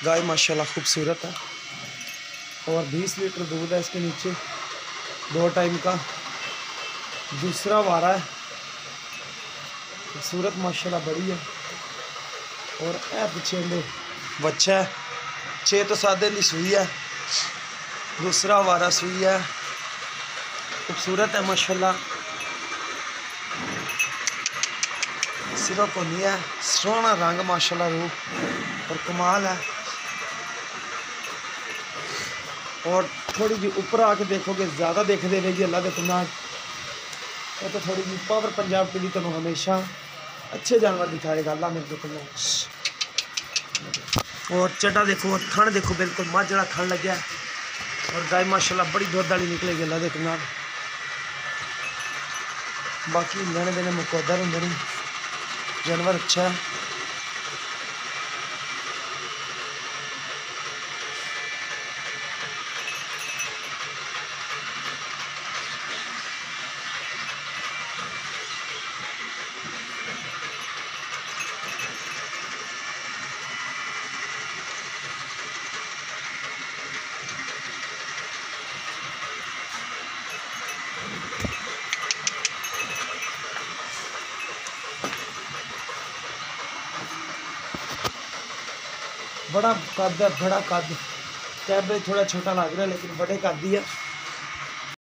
गाय माशाल्लाह खूबसूरत है और 20 लीटर दूध है इसके नीचे, 2 टाइम का, दूसरा वारा है। खूबसूरत माशाल्लाह बड़ी है। और ए पीछे बच्चा है, 6 तो 7 दिन की सूई है, दूसरा वारा सूई है। खूबसूरत है माशाल्लाह, सिर्फ को नहीं है, सोहना रंग माशाल्लाह रूप और कमाल है। और थोड़ी जी ऊपर आके देखोगे ज़्यादा देख देगी अल्लाह के फरमान। तो थोड़ी जी पावर पंजाब के लिए तुम हमेशा अच्छे जानवर दिखाएगा अल्लाह मेरे को। और चटा देखो और थन देखो, बिल्कुल माजड़ा थन लगे। और गाय माशाल्लाह बड़ी दुध वाली निकलेगी अल्लाह के फरमान। बाकी लेने देने मुकद्दर होंगे नहीं, जानवर अच्छा है। बड़ा कद है, बड़ा कद। कैमरे थोड़ा छोटा लग रहा है लेकिन बड़े कद ही है।